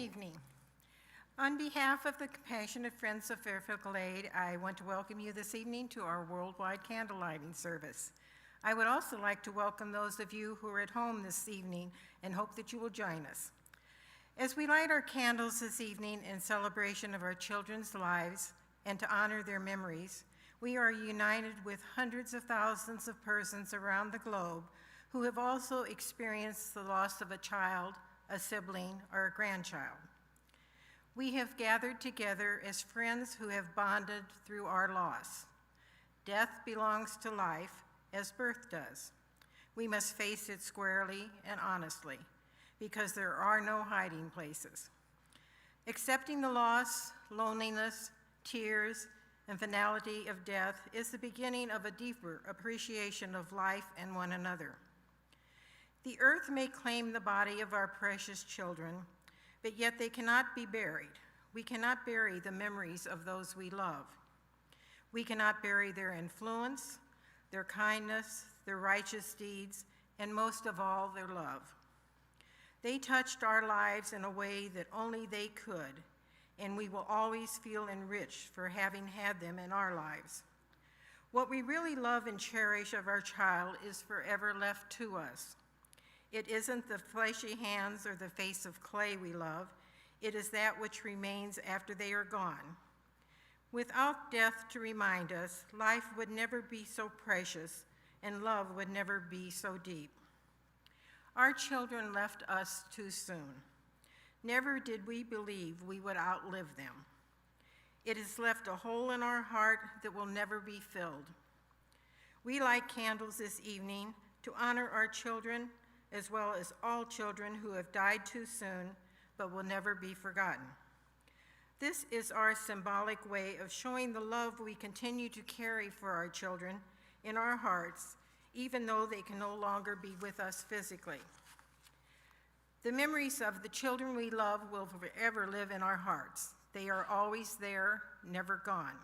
evening. On behalf of the Compassionate Friends of Fairfield Glade, I want to welcome you this evening to our worldwide candle lighting service. I would also like to welcome those of you who are at home this evening and hope that you will join us. As we light our candles this evening in celebration of our children's lives and to honor their memories, we are united with hundreds of thousands of persons around the globe who have also experienced the loss of a child, a sibling, or a grandchild. We have gathered together as friends who have bonded through our loss. Death belongs to life, as birth does. We must face it squarely and honestly, because there are no hiding places. Accepting the loss, loneliness, tears, and finality of death is the beginning of a deeper appreciation of life and one another. The earth may claim the body of our precious children, but yet they cannot be buried. We cannot bury the memories of those we love. We cannot bury their influence, their kindness, their righteous deeds, and most of all, their love. They touched our lives in a way that only they could, and we will always feel enriched for having had them in our lives. What we really love and cherish of our child is forever left to us. It isn't the fleshy hands or the face of clay we love, it is that which remains after they are gone. Without death to remind us, life would never be so precious and love would never be so deep. Our children left us too soon. Never did we believe we would outlive them. It has left a hole in our heart that will never be filled. We light candles this evening to honor our children as well as all children who have died too soon but will never be forgotten. This is our symbolic way of showing the love we continue to carry for our children in our hearts, even though they can no longer be with us physically. The memories of the children we love will forever live in our hearts. They are always there, never gone.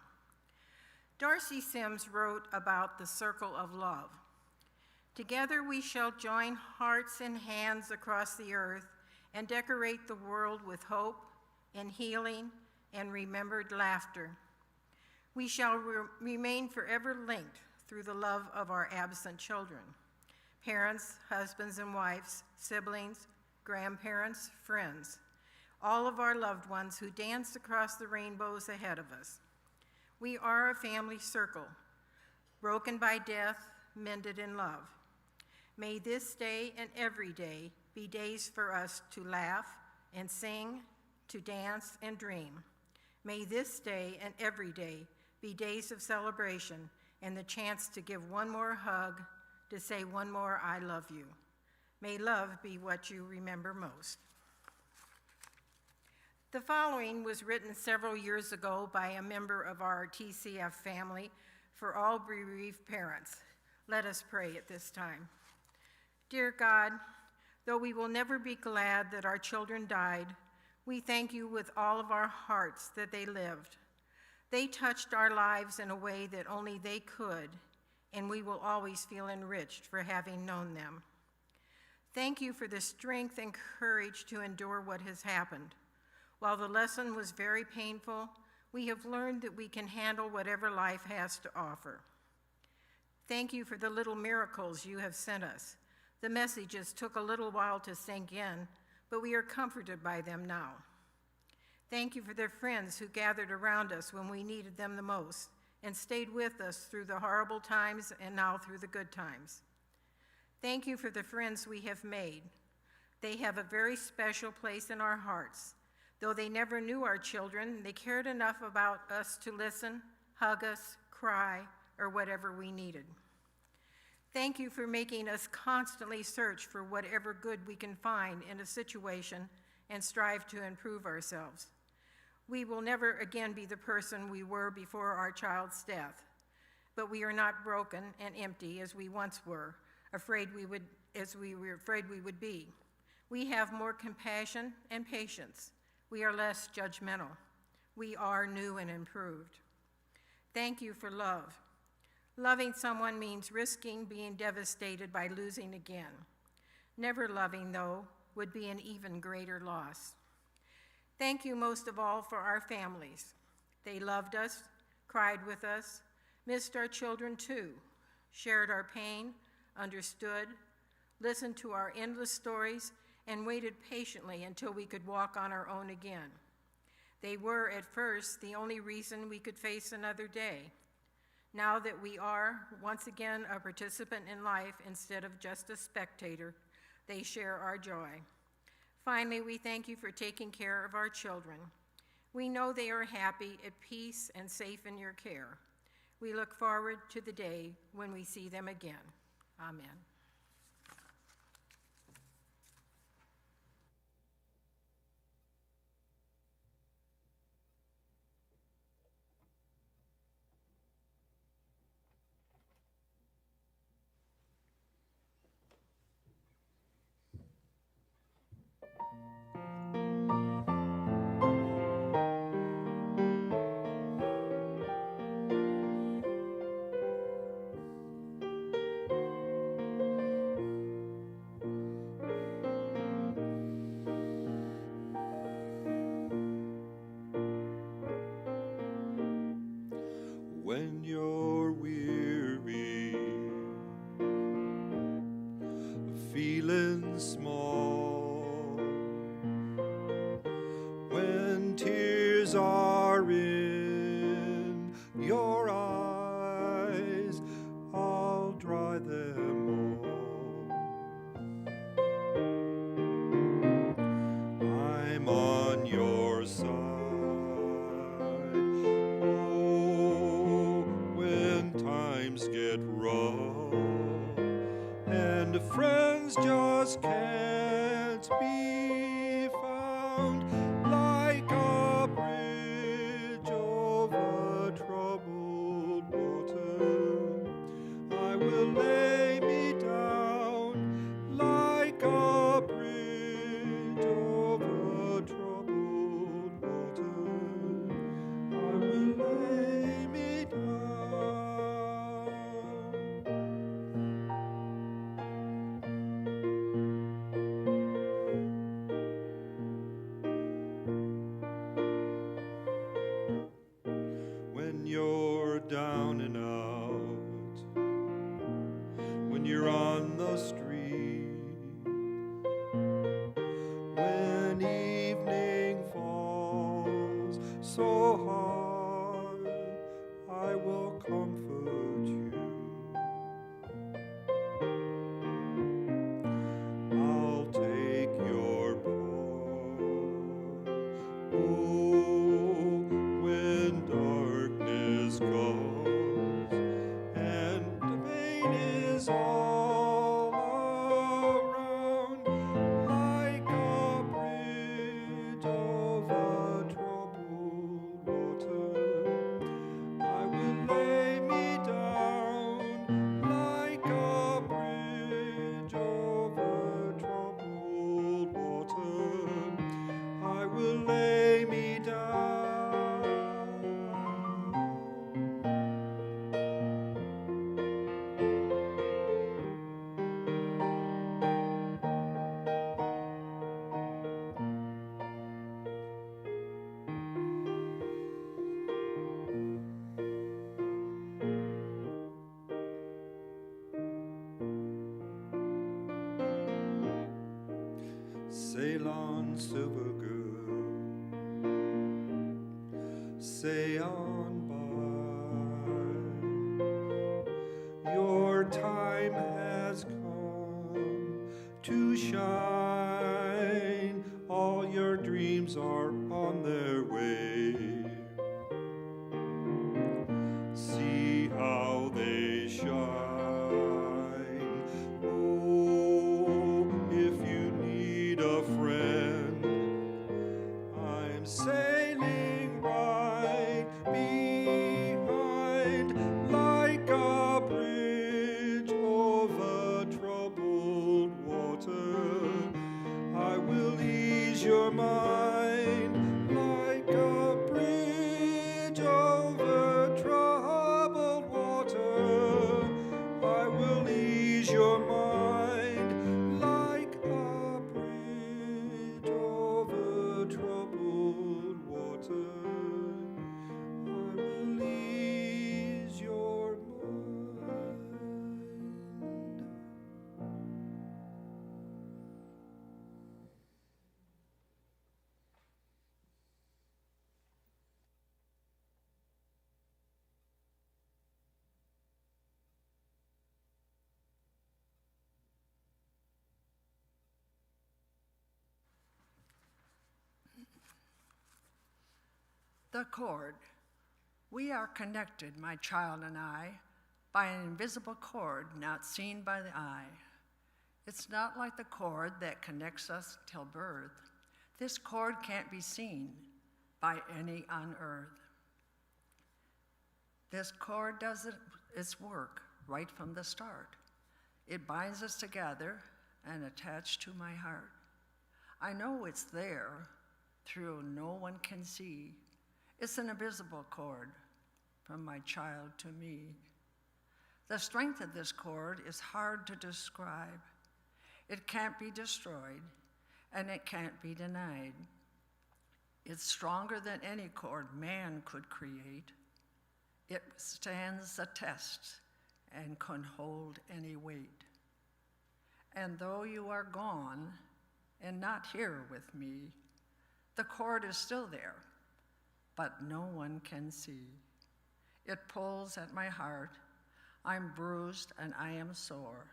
Darcy Sims wrote about the circle of love. Together we shall join hearts and hands across the earth and decorate the world with hope and healing and remembered laughter. We shall remain forever linked through the love of our absent children, parents, husbands and wives, siblings, grandparents, friends, all of our loved ones who dance across the rainbows ahead of us. We are a family circle, broken by death, mended in love. May this day and every day be days for us to laugh and sing, to dance and dream. May this day and every day be days of celebration and the chance to give one more hug, to say one more I love you. May love be what you remember most. The following was written several years ago by a member of our TCF family for all bereaved parents. Let us pray at this time. Dear God, though we will never be glad that our children died, we thank you with all of our hearts that they lived. They touched our lives in a way that only they could, and we will always feel enriched for having known them. Thank you for the strength and courage to endure what has happened. While the lesson was very painful, we have learned that we can handle whatever life has to offer. Thank you for the little miracles you have sent us. The messages took a little while to sink in, but we are comforted by them now. Thank you for their friends who gathered around us when we needed them the most and stayed with us through the horrible times and now through the good times. Thank you for the friends we have made. They have a very special place in our hearts. Though they never knew our children, they cared enough about us to listen, hug us, cry, or whatever we needed. Thank you for making us constantly search for whatever good we can find in a situation and strive to improve ourselves. We will never again be the person we were before our child's death, but we are not broken and empty as we once were, as we were afraid we would be. We have more compassion and patience. We are less judgmental. We are new and improved. Thank you for love. Loving someone means risking being devastated by losing again. Never loving, though, would be an even greater loss. Thank you most of all for our families. They loved us, cried with us, missed our children too, shared our pain, understood, listened to our endless stories, and waited patiently until we could walk on our own again. They were, at first, the only reason we could face another day. Now that we are, once again, a participant in life instead of just a spectator, they share our joy. Finally, we thank you for taking care of our children. We know they are happy, at peace, and safe in your care. We look forward to the day when we see them again. Amen. When you're weary, feeling small, when tears are in your eyes, I'll dry them all. I'm on your side. Get rough and friends just can't be found, like a bridge over troubled water. I will lay me down like a bridge over troubled water. I will lay me down. When you're down and out, when you're on the street, when evening falls so hard, I will comfort you. I'll take your part. Oh, when darkness comes and the pain is all around, like a bridge over troubled water, I will lay me down like a bridge over troubled water. I will lay me down. Sail on, silver girl, sail on by. Your time has come to shine. All your dreams are on their way. See how they shine. Oh, if you need a friend, I'm sailing right behind, like a bridge over troubled water. I will ease your mind, like a bridge over troubled water. I will ease your mind, like a bridge over troubled The cord. We are connected, my child and I, by an invisible cord not seen by the eye. It's not like the cord that connects us till birth. This cord can't be seen by any on earth. This cord does its work right from the start. It binds us together and attached to my heart. I know it's there, through no one can see. It's an invisible cord from my child to me. The strength of this cord is hard to describe. It can't be destroyed, and it can't be denied. It's stronger than any cord man could create. It stands the test and can hold any weight. And though you are gone and not here with me, the cord is still there, but no one can see. It pulls at my heart. I'm bruised and I am sore,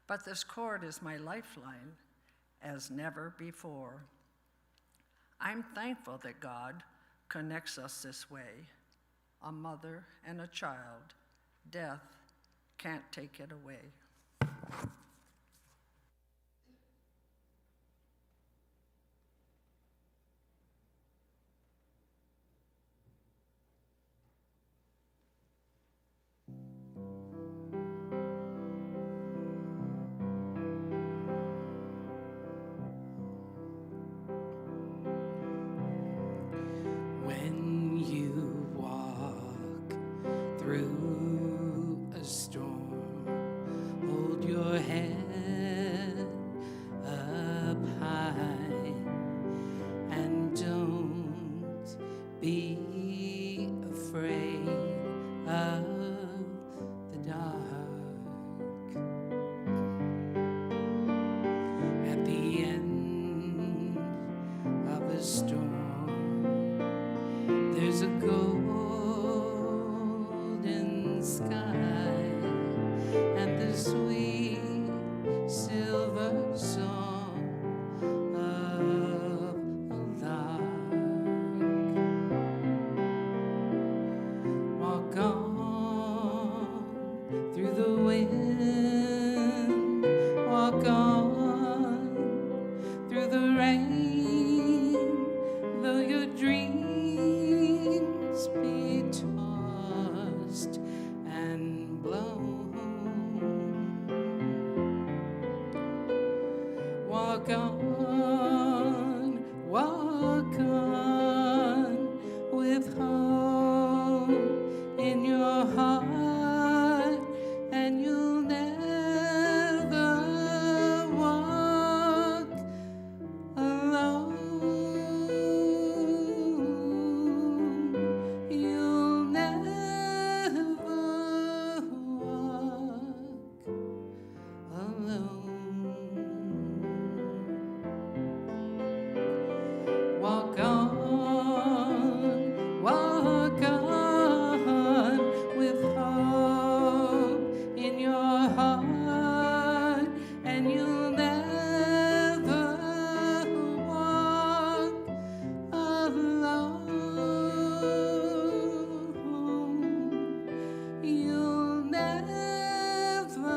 but this cord is my lifeline as never before. I'm thankful that God connects us this way, a mother and a child. Death can't take it away. When you walk through a storm, hold your head up high and don't be afraid of the dark. At the end of a storm, there's a golden sky and the sweet silver song of a lark. Walk on through the wind, walk on through the rain, though your dreams be tossed and blown. Walk on with hope in your heart, and you'll never walk alone. You'll never walk alone. Walk on with hope in your heart, and you'll never walk alone. You'll never walk alone.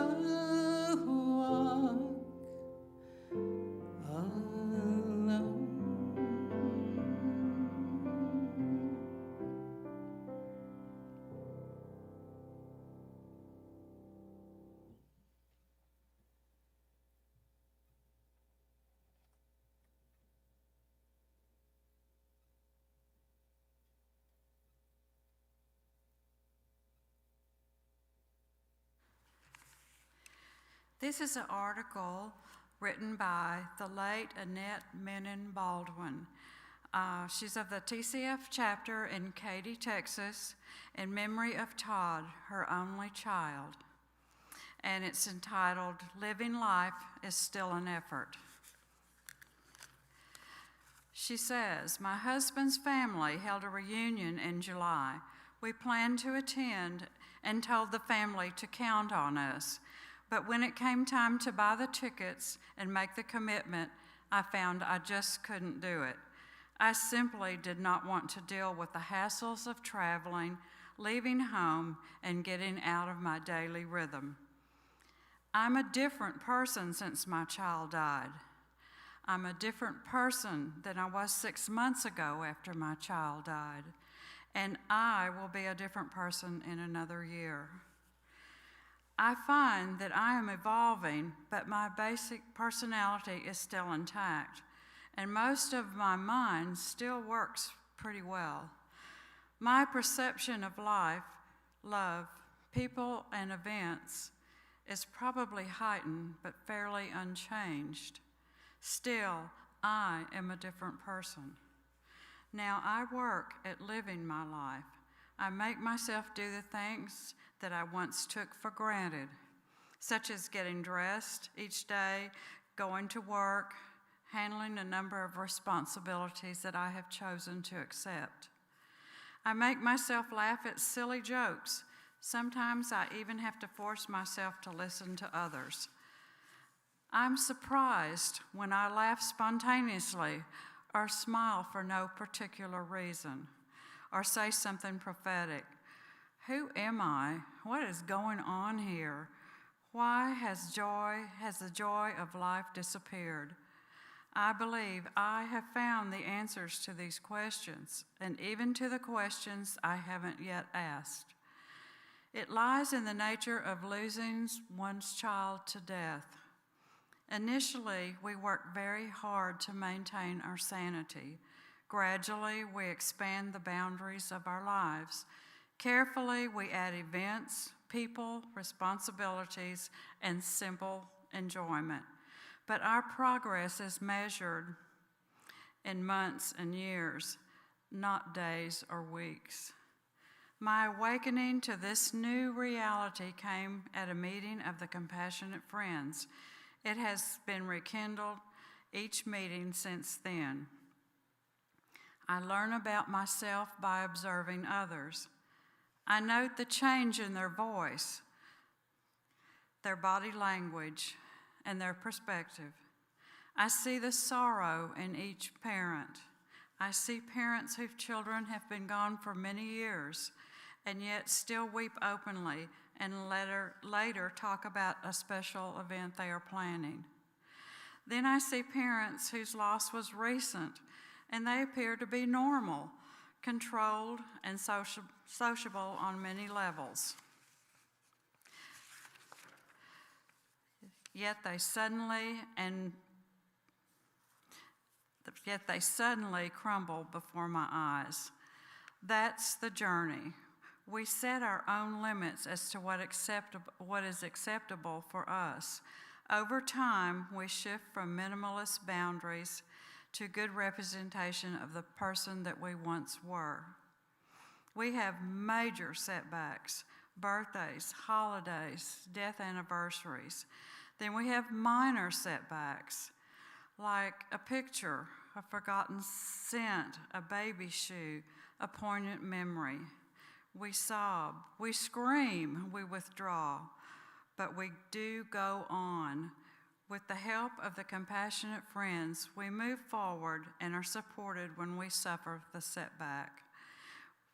This is an article written by the late Annette Menon Baldwin. She's of the TCF chapter in Katy, Texas, in memory of Todd, her only child. And it's entitled, "Living Life is Still an Effort." She says, "My husband's family held a reunion in July. We planned to attend and told the family to count on us. But when it came time to buy the tickets and make the commitment, I found I just couldn't do it. I simply did not want to deal with the hassles of traveling, leaving home, and getting out of my daily rhythm. I'm a different person since my child died. I'm a different person than I was 6 months ago after my child died, and I will be a different person in another year. I find that I am evolving, but my basic personality is still intact, and most of my mind still works pretty well. My perception of life, love, people, and events is probably heightened but fairly unchanged. Still, I am a different person. Now I work at living my life. I make myself do the things that I once took for granted, such as getting dressed each day, going to work, handling a number of responsibilities that I have chosen to accept. I make myself laugh at silly jokes. Sometimes I even have to force myself to listen to others. I'm surprised when I laugh spontaneously or smile for no particular reason or say something prophetic. Who am I? What is going on here? Why has the joy of life disappeared? I believe I have found the answers to these questions, and even to the questions I haven't yet asked. It lies in the nature of losing one's child to death. Initially, we work very hard to maintain our sanity. Gradually, we expand the boundaries of our lives. Carefully, we add events, people, responsibilities, and simple enjoyment. But our progress is measured in months and years, not days or weeks. My awakening to this new reality came at a meeting of the Compassionate Friends. It has been rekindled each meeting since then. I learn about myself by observing others. I note the change in their voice, their body language, and their perspective. I see the sorrow in each parent. I see parents whose children have been gone for many years and yet still weep openly and later talk about a special event they are planning. Then I see parents whose loss was recent and they appear to be normal, controlled, and sociable on many levels. Yet they suddenly crumble before my eyes. That's the journey. We set our own limits as to what is acceptable for us. Over time, we shift from minimalist boundaries to good representation of the person that we once were. We have major setbacks, birthdays, holidays, death anniversaries. Then we have minor setbacks, like a picture, a forgotten scent, a baby shoe, a poignant memory. We sob, we scream, we withdraw, but we do go on. With the help of the Compassionate Friends, we move forward and are supported when we suffer the setback.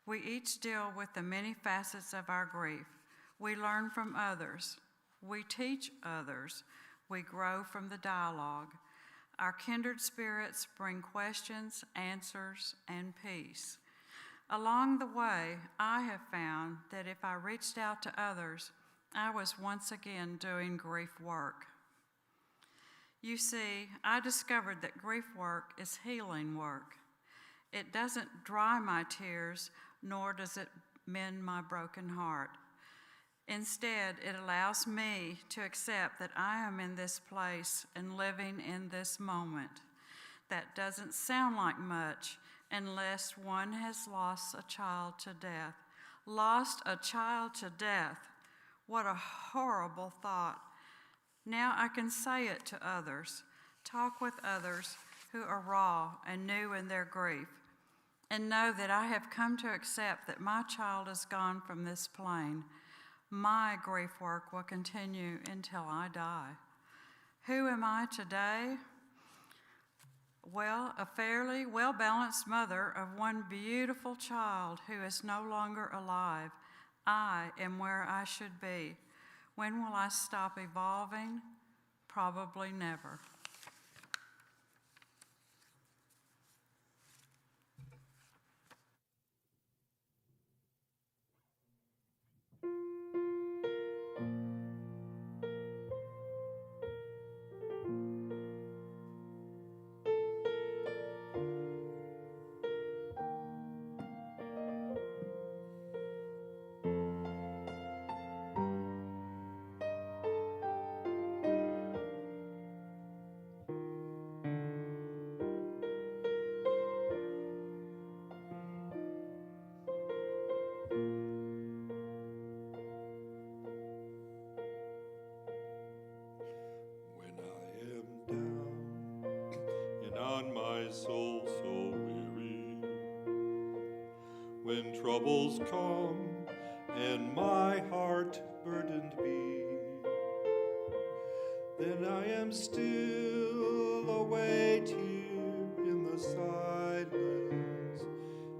We each deal with the many facets of our grief. We learn from others. We teach others. We grow from the dialogue. Our kindred spirits bring questions, answers, and peace. Along the way, I have found that if I reached out to others, I was once again doing grief work. You see, I discovered that grief work is healing work. It doesn't dry my tears, nor does it mend my broken heart. Instead, it allows me to accept that I am in this place and living in this moment. That doesn't sound like much unless one has lost a child to death. Lost a child to death. What a horrible thought. Now I can say it to others, talk with others who are raw and new in their grief, and know that I have come to accept that my child is gone from this plane. My grief work will continue until I die. Who am I today? a fairly well-balanced mother of one beautiful child who is no longer alive. I am where I should be. When will I stop evolving? Probably never. When I am down and on my soul so weary, when troubles come and my heart burdened be, then I am still await you in the silence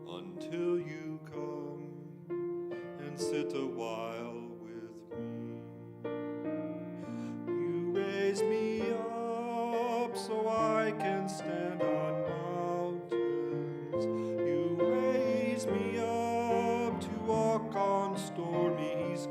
until you come and sit a while with me. You raise me up so I can stand on mountains. You raise me up to walk on stormy skies.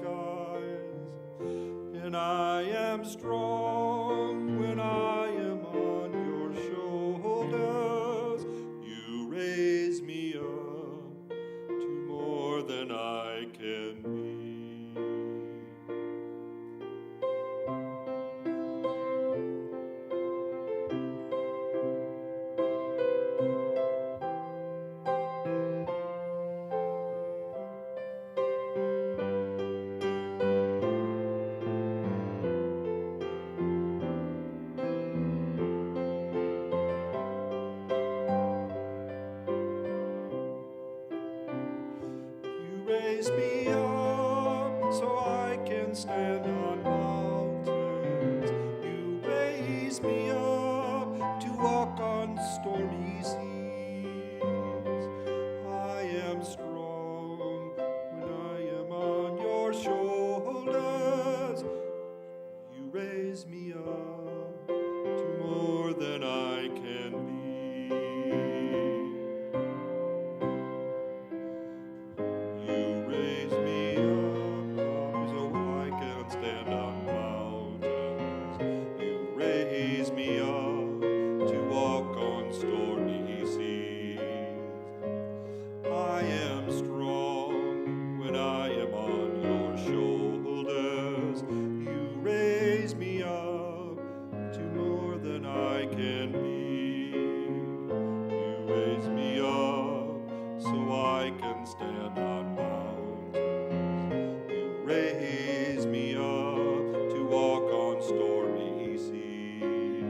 And I am strong when I am on your shoulders. You raise me up to more than I can be. You raise me up so I can stand on mountains. You raise me up to walk on stormy seas. I am strong when I am on your shoulders. You raise me up to more than I can be. You raise me up so I can stand on mountains. You raise me up to walk on stormy seas. I am strong when I am on your shoulders. You raise me up to more than I can be. You raise me up so I can stand on mountains. You raise me up to walk on stormy seas.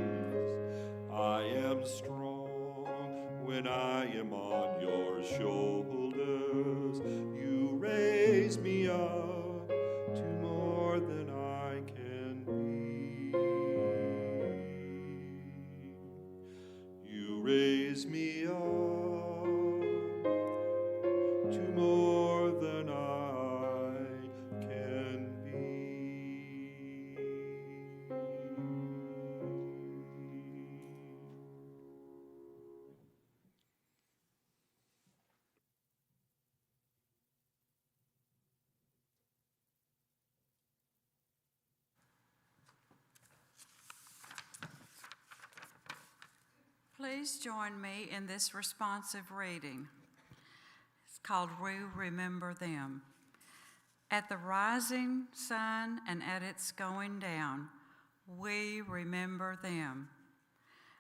I am strong when I am on your shoulders. You raise me up to more than I can be. You raise me up to more than I can be. Please join me in this responsive reading. It's called We Remember Them. At the rising sun and at its going down, we remember them.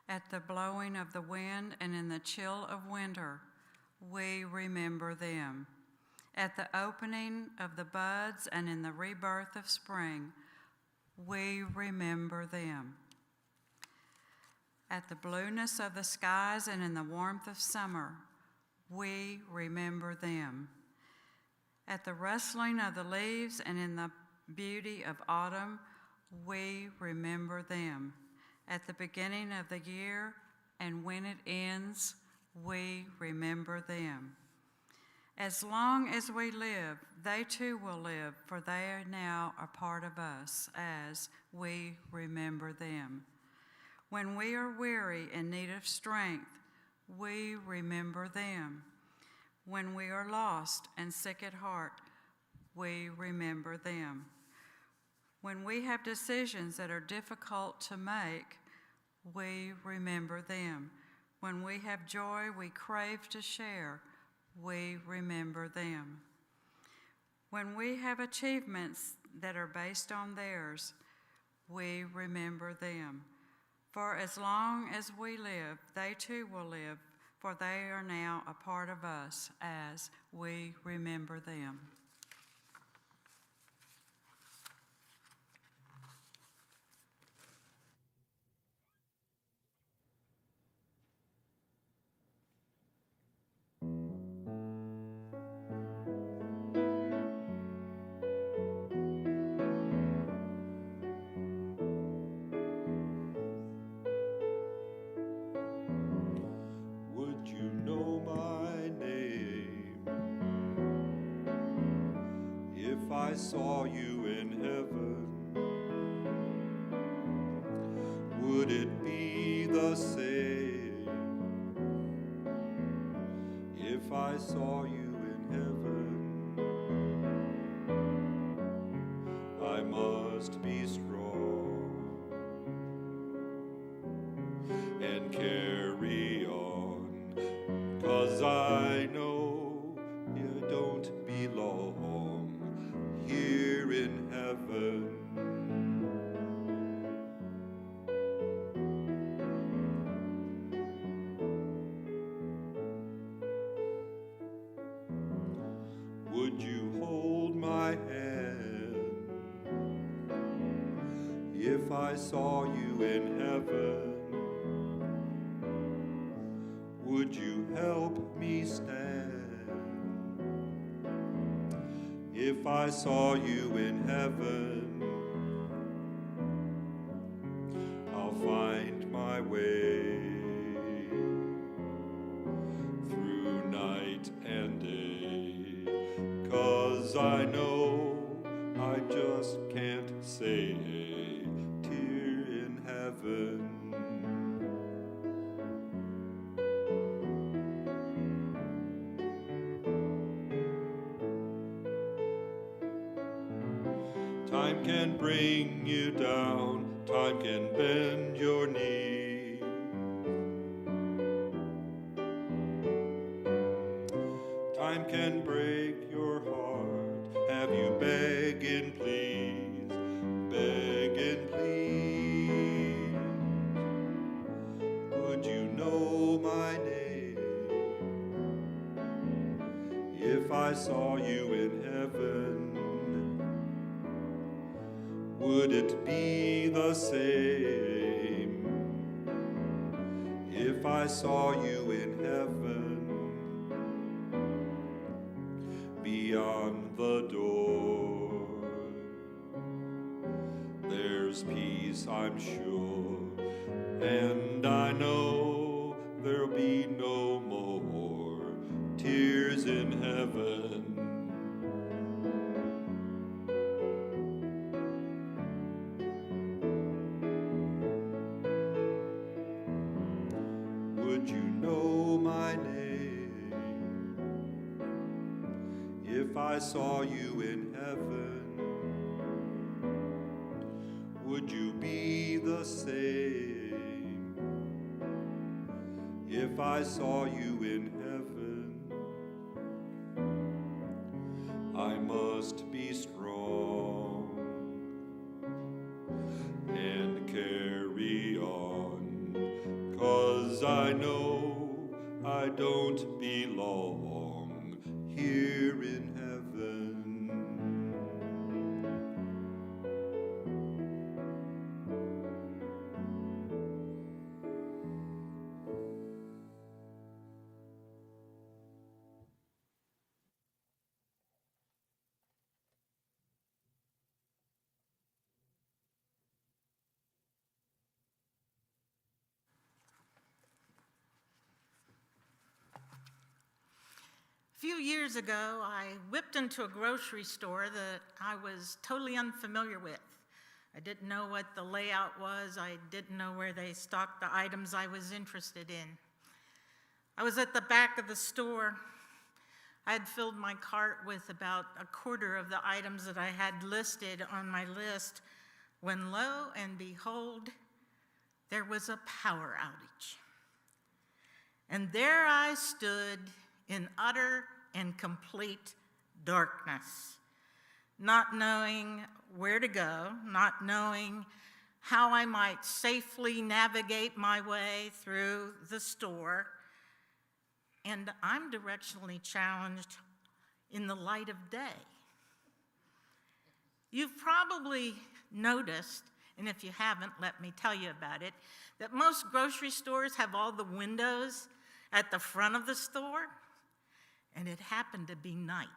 At the blowing of the wind and in the chill of winter, we remember them. At the opening of the buds and in the rebirth of spring, we remember them. At the blueness of the skies and in the warmth of summer, we remember them. At the rustling of the leaves and in the beauty of autumn, we remember them. At the beginning of the year and when it ends, we remember them. As long as we live, they too will live, for they are now a part of us as we remember them. When we are weary and need of strength, we remember them. When we are lost and sick at heart, we remember them. When we have decisions that are difficult to make, we remember them. When we have joy we crave to share, we remember them. When we have achievements that are based on theirs, we remember them. For as long as we live, they too will live, for they are now a part of us as we remember them. Would you know my name if I saw you in heaven? Would it be the same if I saw you in heaven? I must be strong and carry on, 'cause I know you don't belong here in heaven. Would you hold my hand if I saw you in heaven? Would you help me stand if I saw you in heaven? I'll find my way through night and day, 'cause I know I just can't say a tear in heaven. Time can bring you down, time can bend your knee. Time can break your heart, have you beg and please, beg and please. Would you know my name if I saw you in heaven? Would it be the same if I saw you in heaven? Beyond the door, there's peace, I'm sure, and I know there'll be no more tears in heaven. Would you know my name if I saw you in heaven? Would you be the same if I saw you in heaven? I must be strong and carry on, 'cause I know I don't belong here in heaven. few years ago, I whipped into a grocery store that I was totally unfamiliar with. I didn't know what the layout was. I didn't know where they stocked the items I was interested in. I was at the back of the store. I had filled my cart with about a quarter of the items that I had listed on my list when, lo and behold, there was a power outage. And there I stood in utter and complete darkness, not knowing where to go, not knowing how I might safely navigate my way through the store. And I'm directionally challenged in the light of day. You've probably noticed, and if you haven't, let me tell you about it, that most grocery stores have all the windows at the front of the store, and it happened to be night.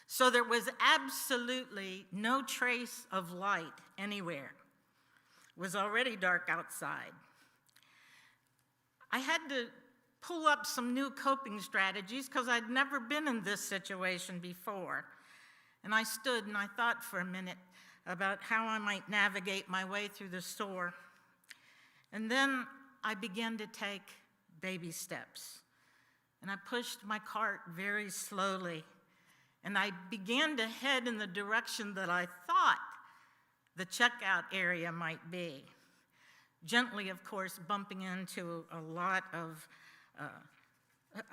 So there was absolutely no trace of light anywhere. It was already dark outside. I had to pull up some new coping strategies because I'd never been in this situation before. And I stood and I thought for a minute about how I might navigate my way through the store. And then I began to take baby steps. And I pushed my cart very slowly. And I began to head in the direction that I thought the checkout area might be. Gently, of course, bumping into a lot of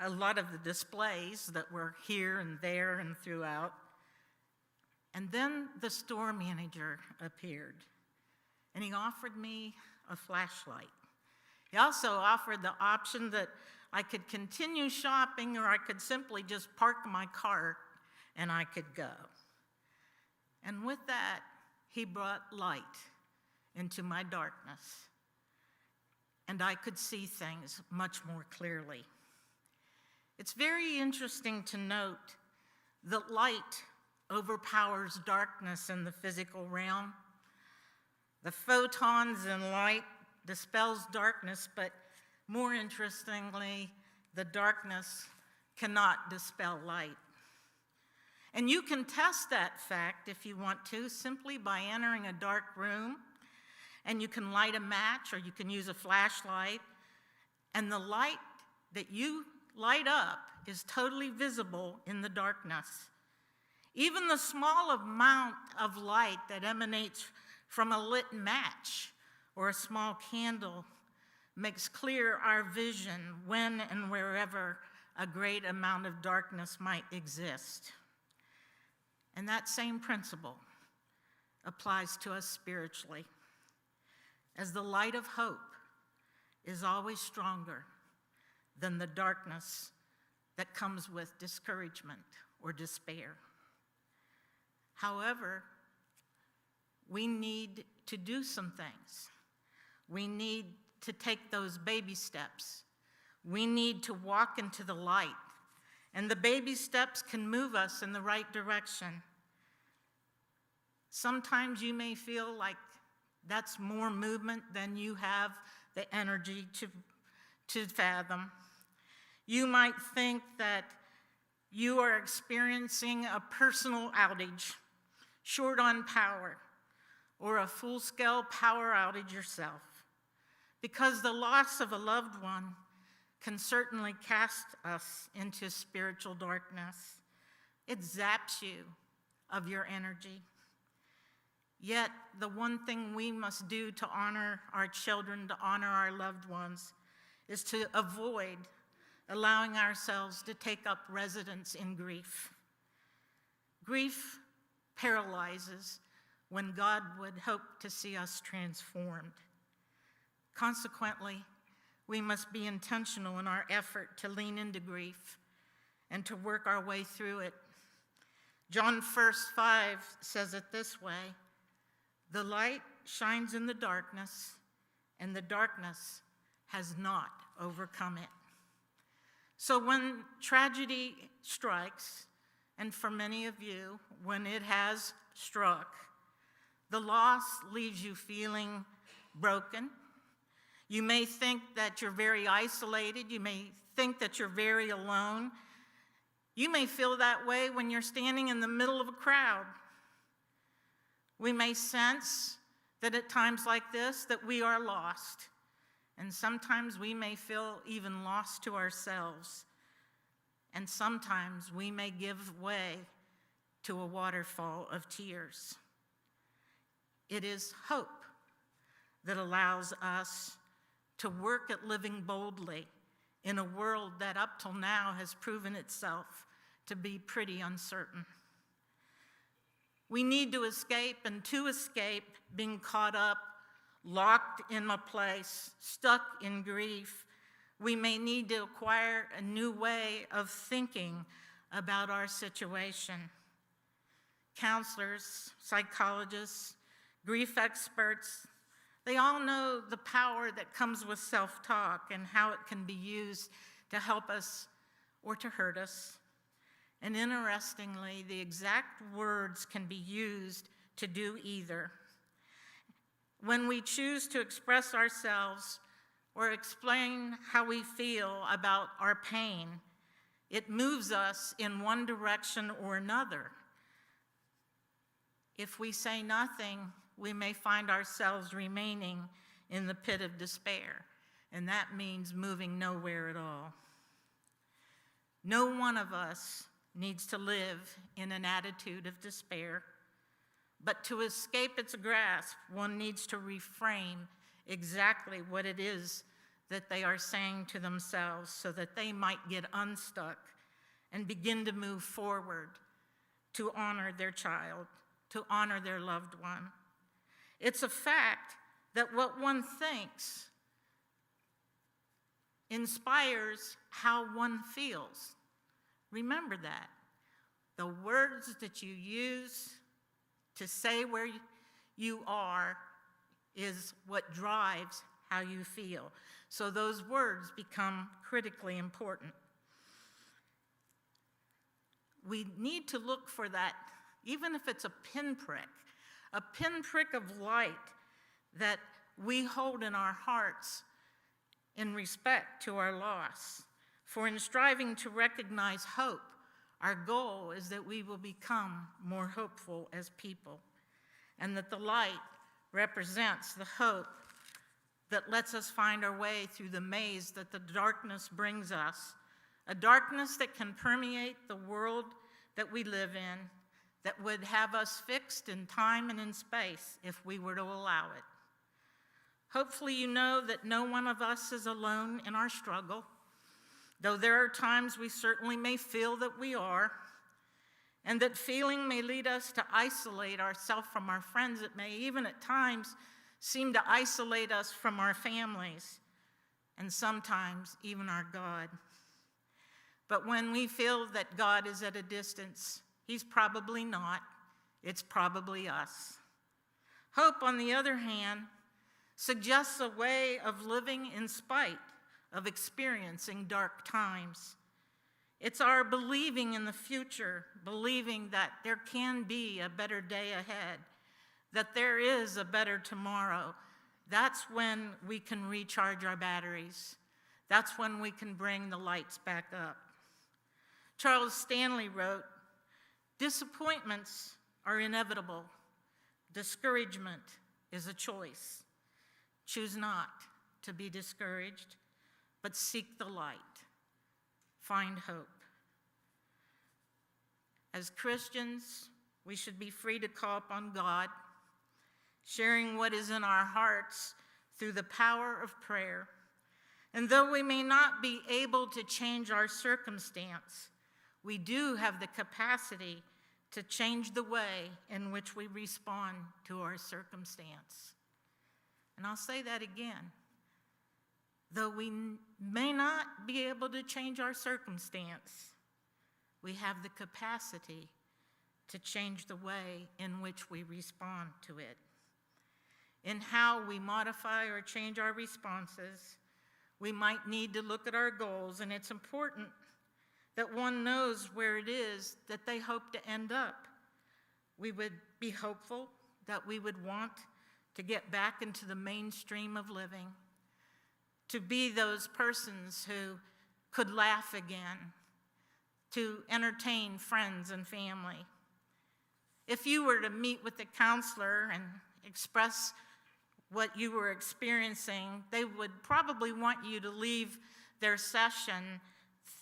the displays that were here and there and throughout. And then the store manager appeared, and he offered me a flashlight. He also offered the option that I could continue shopping or I could simply just park my cart and I could go. And with that, he brought light into my darkness, and I could see things much more clearly. It's very interesting to note that light overpowers darkness in the physical realm. The photons in light dispels darkness, but more interestingly, the darkness cannot dispel light. And you can test that fact if you want to, simply by entering a dark room, and you can light a match or you can use a flashlight, and the light that you light up is totally visible in the darkness. Even the small amount of light that emanates from a lit match or a small candle makes clear our vision when and wherever a great amount of darkness might exist. And that same principle applies to us spiritually, as the light of hope is always stronger than the darkness that comes with discouragement or despair. However, we need to do some things. We need to take those baby steps. We need to walk into the light, and the baby steps can move us in the right direction. Sometimes you may feel like that's more movement than you have the energy to fathom. You might think that you are experiencing a personal outage, short on power, or a full-scale power outage yourself, because the loss of a loved one can certainly cast us into spiritual darkness. It zaps you of your energy. Yet, the one thing we must do to honor our children, to honor our loved ones, is to avoid allowing ourselves to take up residence in grief. Grief paralyzes when God would hope to see us transformed. Consequently, we must be intentional in our effort to lean into grief and to work our way through it. John 1:5 says it this way: "The light shines in the darkness, and the darkness has not overcome it." So when tragedy strikes, and for many of you, when it has struck, the loss leaves you feeling broken. You may think that you're very isolated. You may think that you're very alone. You may feel that way when you're standing in the middle of a crowd. We may sense that at times like this that we are lost, and sometimes we may feel even lost to ourselves, and sometimes we may give way to a waterfall of tears. It is hope that allows us to work at living boldly in a world that up till now has proven itself to be pretty uncertain. We need to escape, and to escape being caught up, locked in a place, stuck in grief, we may need to acquire a new way of thinking about our situation. Counselors, psychologists, grief experts, they all know the power that comes with self-talk and how it can be used to help us or to hurt us. And interestingly, the exact words can be used to do either. When we choose to express ourselves or explain how we feel about our pain, it moves us in one direction or another. If we say nothing, we may find ourselves remaining in the pit of despair, and that means moving nowhere at all. No one of us needs to live in an attitude of despair, but to escape its grasp, one needs to reframe exactly what it is that they are saying to themselves so that they might get unstuck and begin to move forward to honor their child, to honor their loved one. It's a fact that what one thinks inspires how one feels. Remember that. The words that you use to say where you are is what drives how you feel. So those words become critically important. We need to look for that, even if it's a pinprick of light that we hold in our hearts in respect to our loss. For in striving to recognize hope, our goal is that we will become more hopeful as people, and that the light represents the hope that lets us find our way through the maze that the darkness brings us, a darkness that can permeate the world that we live in, that would have us fixed in time and in space if we were to allow it. Hopefully you know that no one of us is alone in our struggle, though there are times we certainly may feel that we are, and that feeling may lead us to isolate ourselves from our friends. It may even at times seem to isolate us from our families, and sometimes even our God. But when we feel that God is at a distance, He's probably not. It's probably us. Hope, on the other hand, suggests a way of living in spite of experiencing dark times. It's our believing in the future, believing that there can be a better day ahead, that there is a better tomorrow. That's when we can recharge our batteries. That's when we can bring the lights back up. Charles Stanley wrote, "Disappointments are inevitable. Discouragement is a choice. Choose not to be discouraged, but seek the light. Find hope." As Christians, we should be free to call upon God, sharing what is in our hearts through the power of prayer. And though we may not be able to change our circumstance, we do have the capacity to change the way in which we respond to our circumstance. And I'll say that again. Though we may not be able to change our circumstance, we have the capacity to change the way in which we respond to it. In how we modify or change our responses, we might need to look at our goals, and it's important that one knows where it is that they hope to end up. We would be hopeful that we would want to get back into the mainstream of living, to be those persons who could laugh again, to entertain friends and family. If you were to meet with a counselor and express what you were experiencing, they would probably want you to leave their session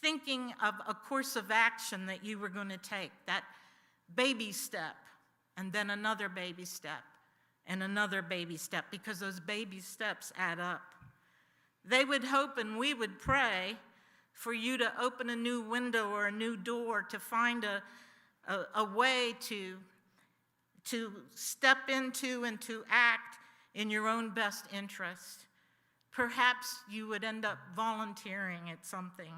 thinking of a course of action that you were going to take, that baby step, and then another baby step, and another baby step, because those baby steps add up. They would hope and we would pray for you to open a new window or a new door, to find a way to step into and to act in your own best interest. Perhaps you would end up volunteering at something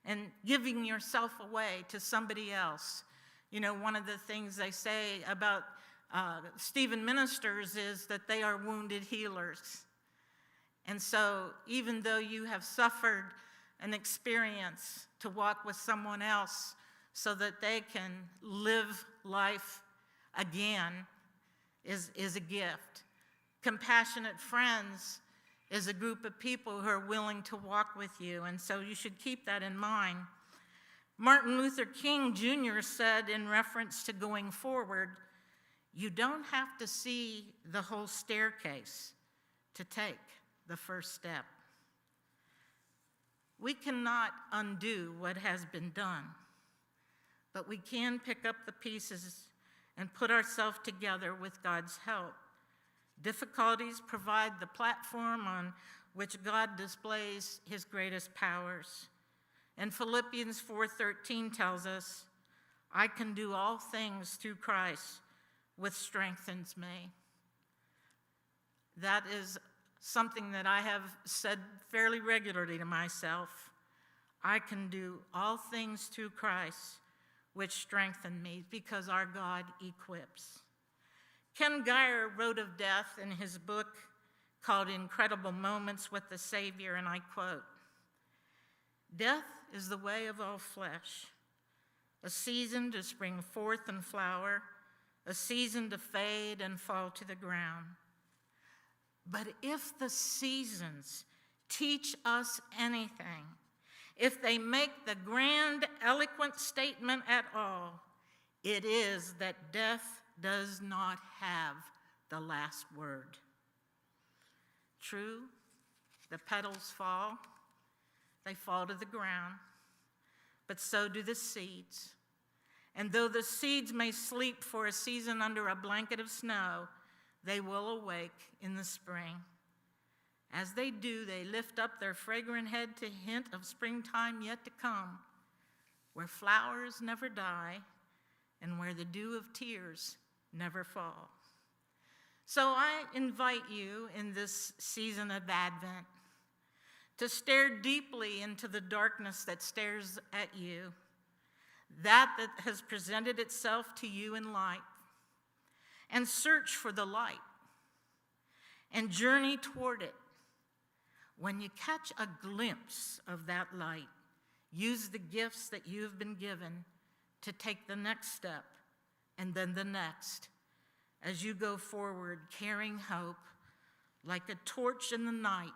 and giving yourself away to somebody else. You know, one of the things they say about Stephen ministers is that they are wounded healers. And so even though you have suffered an experience, to walk with someone else so that they can live life again is a gift. Compassionate friends is a group of people who are willing to walk with you, and so you should keep that in mind. Martin Luther King Jr. said in reference to going forward, you don't have to see the whole staircase to take the first step. We cannot undo what has been done, but we can pick up the pieces and put ourselves together with God's help. Difficulties provide the platform on which God displays his greatest powers. And Philippians 4:13 tells us, I can do all things through Christ, which strengthens me. That is something that I have said fairly regularly to myself. I can do all things through Christ, which strengthen me, because our God equips. Ken Geyer wrote of death in his book called Incredible Moments with the Savior, and I quote, death is the way of all flesh, a season to spring forth and flower, a season to fade and fall to the ground. But if the seasons teach us anything, if they make the grand, eloquent statement at all, it is that death does not have the last word. True, the petals fall, they fall to the ground, but so do the seeds. And though the seeds may sleep for a season under a blanket of snow, they will awake in the spring. As they do, they lift up their fragrant head to hint of springtime yet to come, where flowers never die and where the dew of tears never fall. So I invite you in this season of Advent to stare deeply into the darkness that stares at you, that has presented itself to you in light, and search for the light and journey toward it. When you catch a glimpse of that light, use the gifts that you have been given to take the next step and then the next, as you go forward carrying hope like a torch in the night,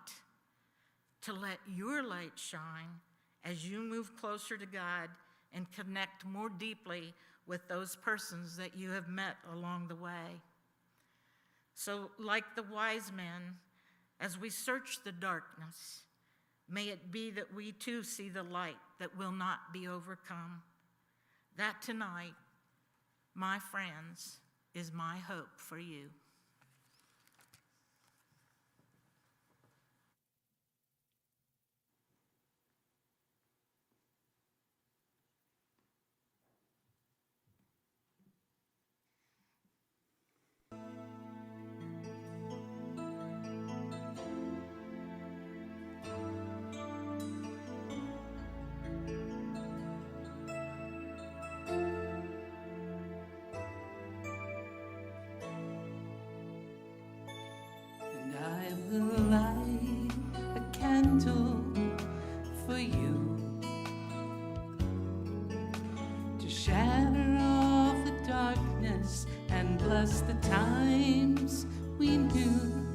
to let your light shine as you move closer to God and connect more deeply with those persons that you have met along the way. So, like the wise men, as we search the darkness, may it be that we too see the light that will not be overcome. That tonight, my friends, is my hope for you. And I will light a candle for you to shatter off the darkness and bless the times we knew.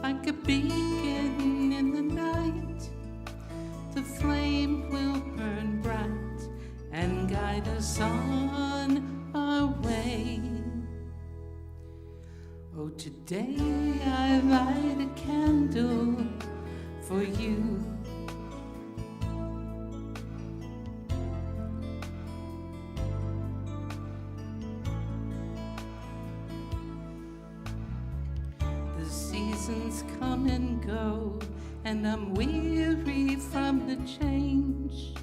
Like a beacon in the night, the flame will burn bright guide us on our way. Oh, today I light a candle for you. The seasons come and go, and I'm weary from the change.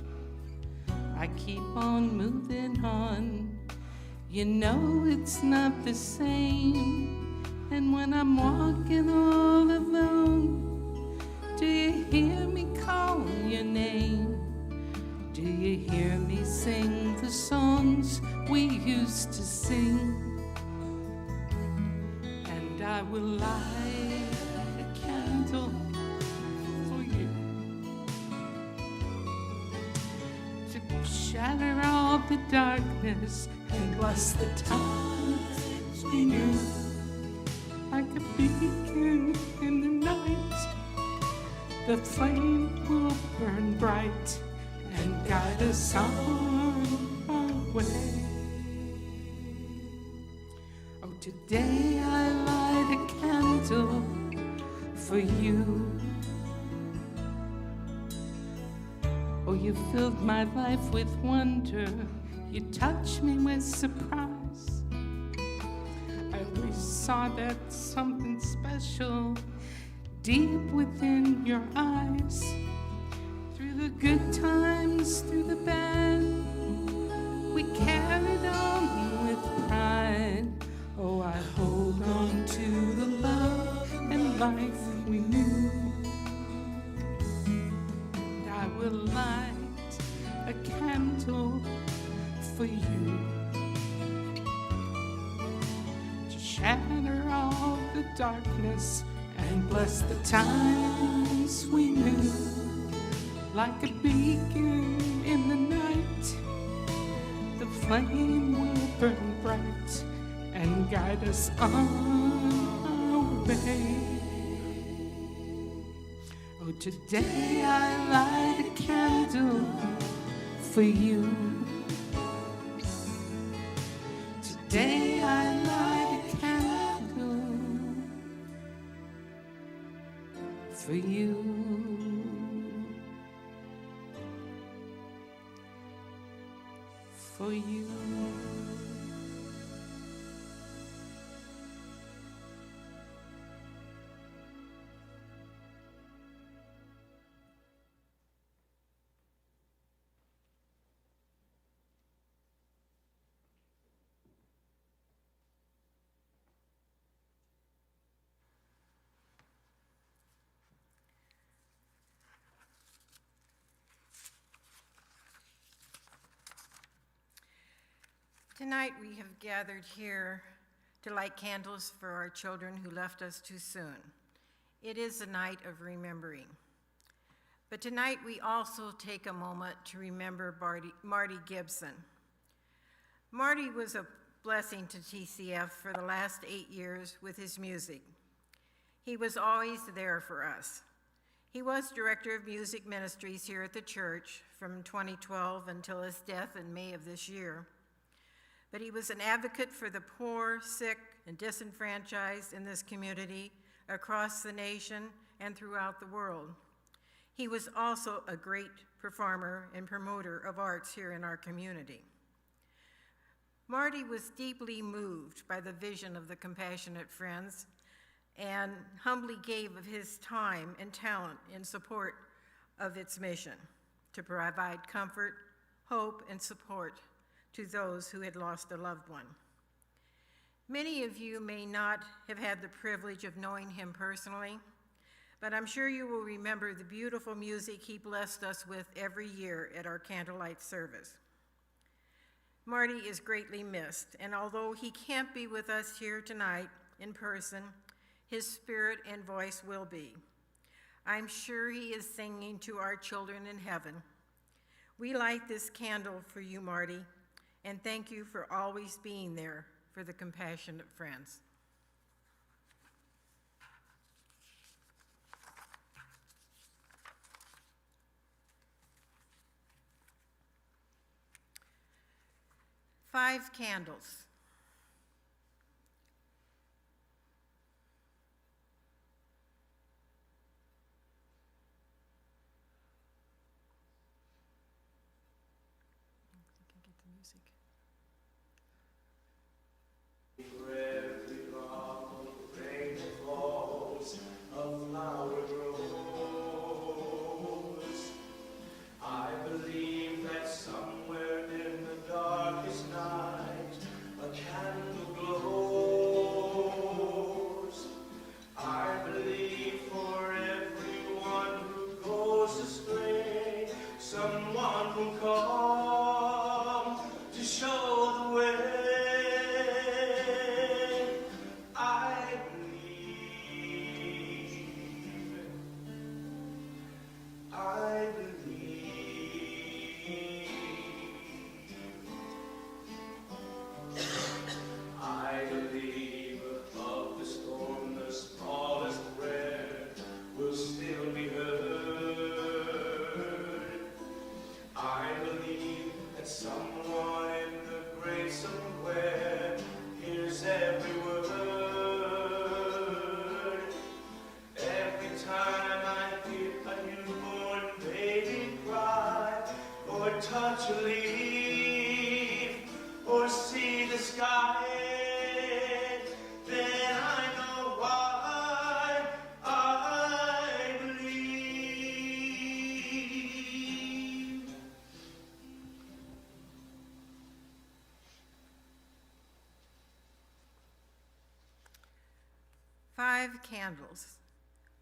I keep on moving on, you know it's not the same. And when I'm walking all alone, do you hear me call your name? Do you hear me sing the songs we used to sing? And I will light a candle for you to shatter all the darkness and bless the times we knew. Like a beacon in the night, the flame will burn bright and guide us on our way. Oh, today I light a candle for you. Oh, you filled my life with wonder, you touched me with surprise. I always saw that something special deep within your eyes. Through the good times, through the bad, we carried on with pride. Oh, I hold on to the love and life we knew. And I will light a candle for you. Shatter all the darkness and bless the times we knew. Like a beacon in the night, the flame will burn bright and guide us on our way. Oh, today I light a candle for you. Today I light a candle for you. For you. Tonight we have gathered here to light candles for our children who left us too soon. It is a night of remembering. But tonight we also take a moment to remember Marty Gibson. Marty was a blessing to TCF for the last 8 years with his music. He was always there for us. He was Director of Music Ministries here at the church from 2012 until his death in May of this year. But he was an advocate for the poor, sick, and disenfranchised in this community, across the nation, and throughout the world. He was also a great performer and promoter of arts here in our community. Marty was deeply moved by the vision of the Compassionate Friends and humbly gave of his time and talent in support of its mission to provide comfort, hope, and support to those who had lost a loved one. Many of you may not have had the privilege of knowing him personally, but I'm sure you will remember the beautiful music he blessed us with every year at our candlelight service. Marty is greatly missed, and although he can't be with us here tonight in person, his spirit and voice will be. I'm sure he is singing to our children in heaven. We light this candle for you, Marty, and thank you for always being there for the Compassionate Friends. 5 candles. I believe that somewhere in the darkest night a candle glows. I believe for everyone who goes astray, someone will come to show the way. I believe. I believe. I believe above the storm the smallest prayer will still be heard. I believe that someone in the great somewhere hears every word. Every time I hear a newborn baby cry, or touch a leaf, or see the sky, then I know why I believe. Five candles.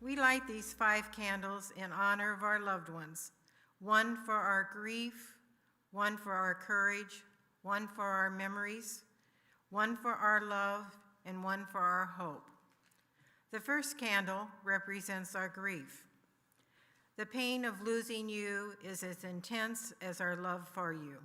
We light these 5 candles in honor of our loved ones. One for our grief, one for our courage, one for our memories, one for our love, and one for our hope. The first candle represents our grief. The pain of losing you is as intense as our love for you.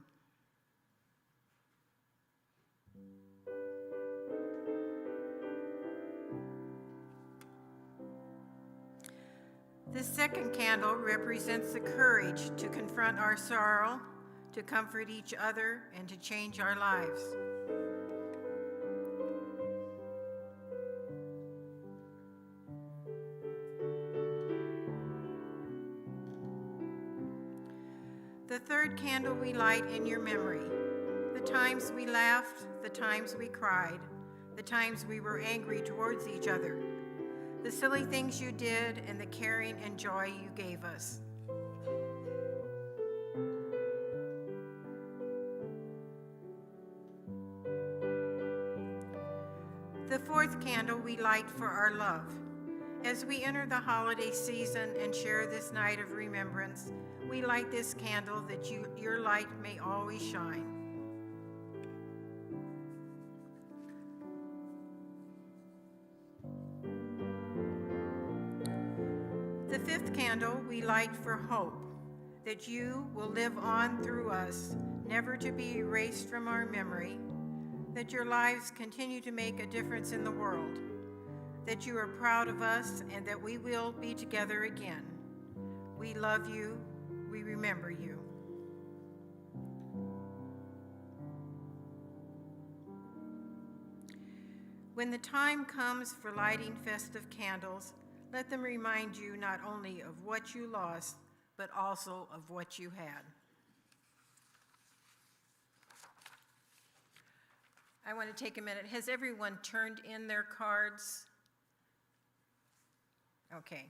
The second candle represents the courage to confront our sorrow, to comfort each other, and to change our lives. The third candle we light in your memory. The times we laughed, the times we cried, the times we were angry towards each other, the silly things you did, and the caring and joy you gave us. The fourth candle we light for our love. As we enter the holiday season and share this night of remembrance, we light this candle that your light may always shine. The fifth candle we light for hope, that you will live on through us, never to be erased from our memory, that your lives continue to make a difference in the world, that you are proud of us, and that we will be together again. We love you. We remember you. When the time comes for lighting festive candles, let them remind you not only of what you lost, but also of what you had. I want to take a minute. Has everyone turned in their cards? Okay.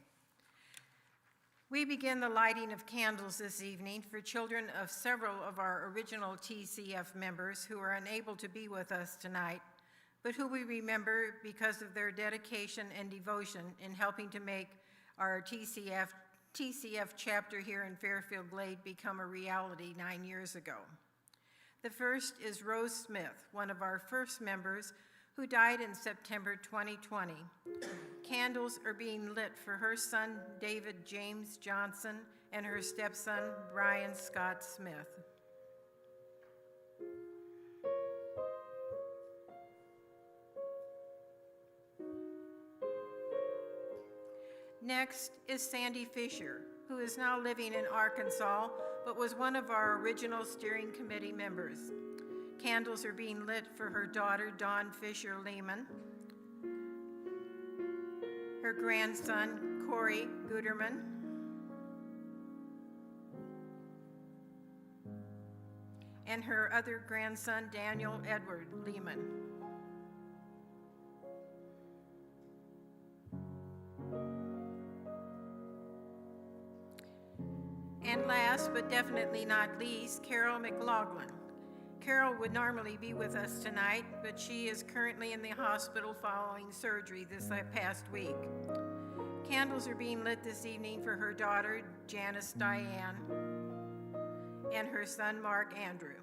We begin the lighting of candles this evening for children of several of our original TCF members who are unable to be with us tonight, but who we remember because of their dedication and devotion in helping to make our TCF chapter here in Fairfield Glade become a reality 9 years ago. The first is Rose Smith, one of our first members who died in September 2020. Candles are being lit for her son, David James Johnson, and her stepson, Brian Scott Smith. Next is Sandy Fisher, who is now living in Arkansas, but was one of our original steering committee members. Candles are being lit for her daughter, Dawn Fisher Lehman, her grandson, Corey Guterman, and her other grandson, Daniel Edward Lehman. And last but definitely not least, Carol McLaughlin. Carol would normally be with us tonight, but she is currently in the hospital following surgery this past week. Candles are being lit this evening for her daughter, Janice Diane, and her son, Mark Andrew.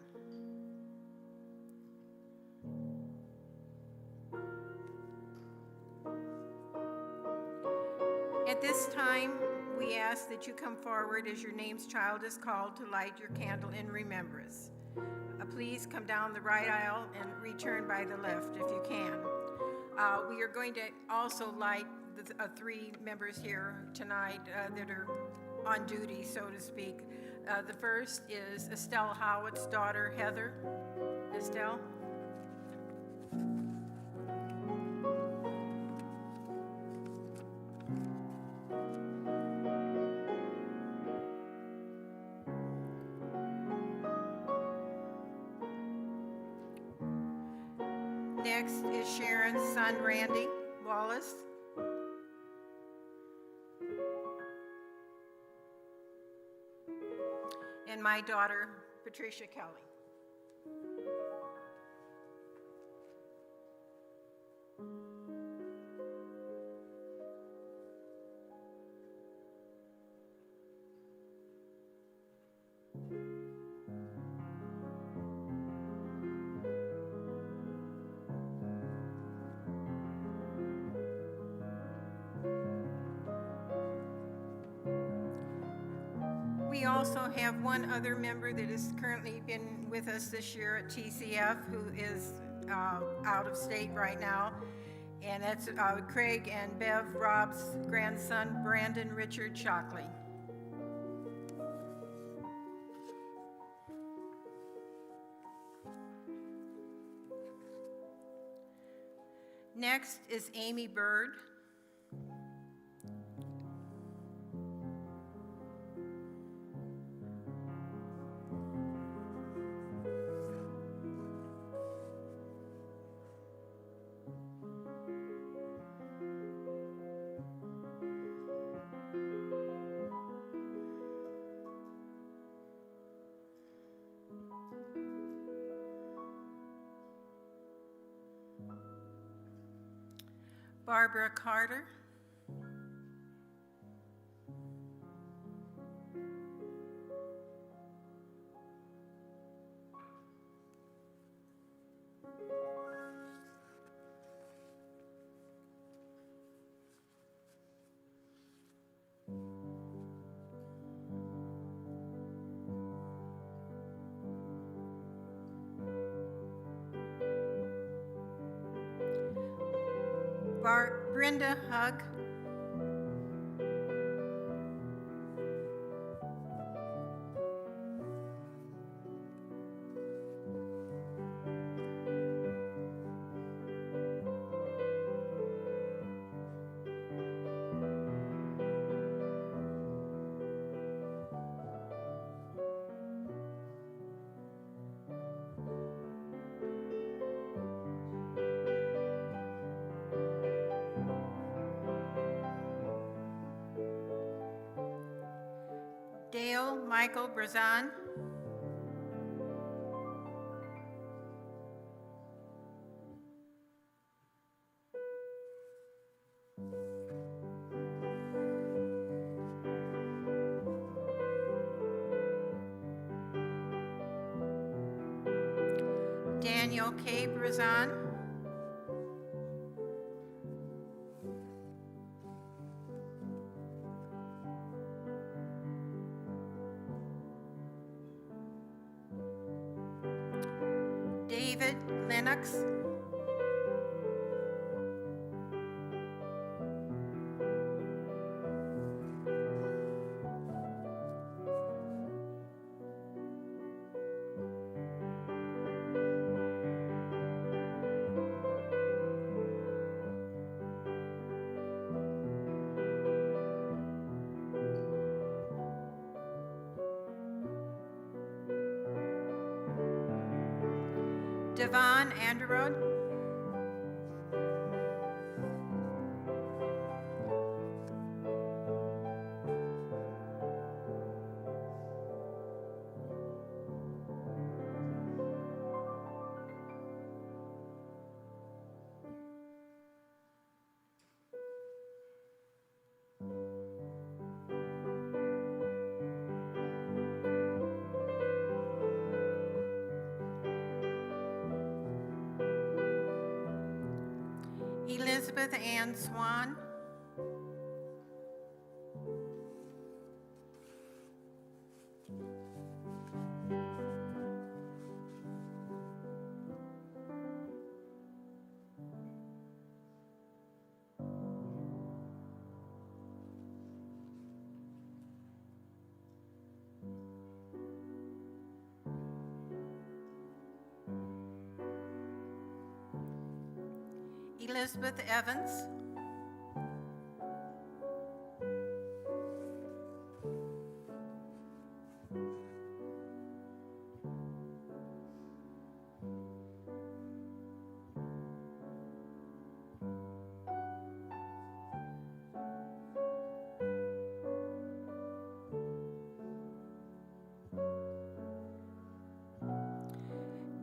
At this time, we ask that you come forward as your name's child is called to light your candle in remembrance. Please come down the right aisle and return by the left if you can. We are going to also light the three members here tonight that are on duty, so to speak. The first is Estelle Howitt's daughter, Heather. Estelle? Next is Sharon's son, Randy Wallace. And my daughter, Patricia Kelly. We also have one other member that has currently been with us this year at TCF who is out of state right now, and that's Craig and Bev Robb's grandson, Brandon Richard Shockley. Next is Amy Bird. Barbara Carter. Brenda Hug. Dale Michael Brazan. Daniel K. Brazan. David Lennox. Devon Anderode. Elizabeth Ann Swan. Elizabeth Evans.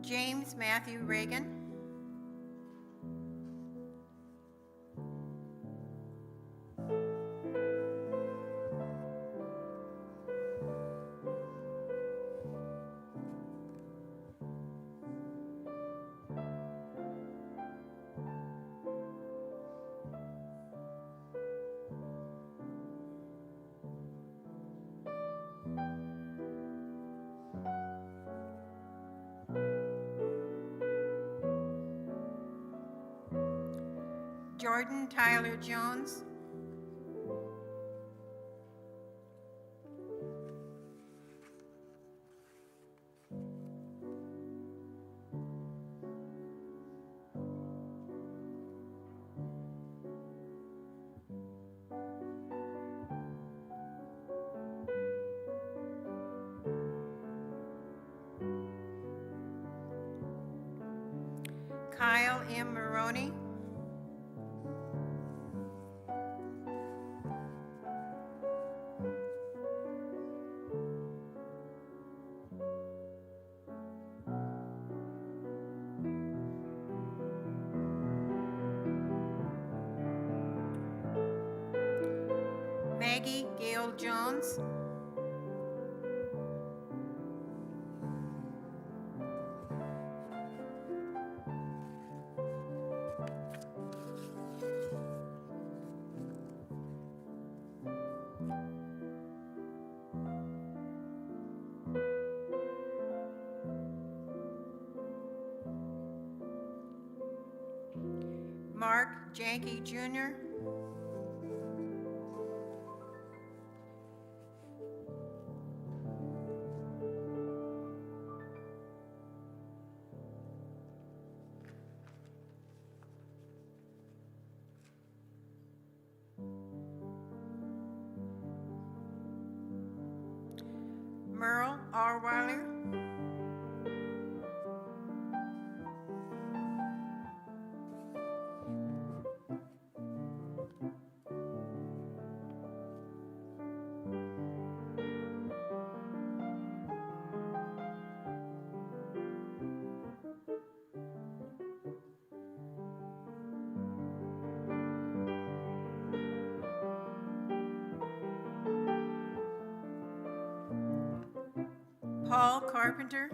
James Matthew Reagan. Jordan Tyler Jones. Kyle M. Maroney. Maggie Gail Jones. Mark Janke Jr. Merle Arweiler. Paul Carpenter.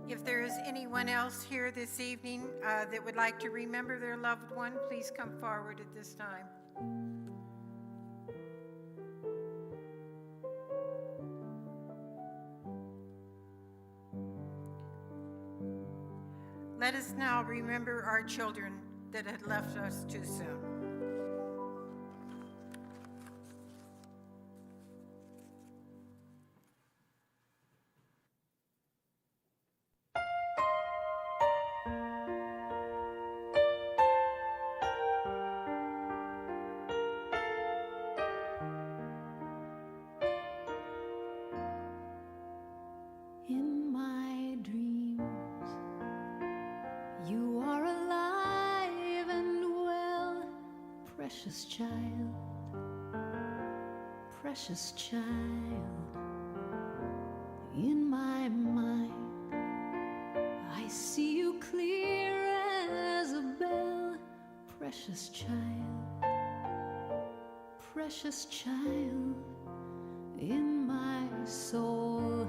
If there is anyone else here this evening that would like to remember their loved one, please come forward at this time. Let us now remember our children that had left us too soon. precious child, precious child. In my mind, I see you clear as a bell, precious child, precious child. In my soul,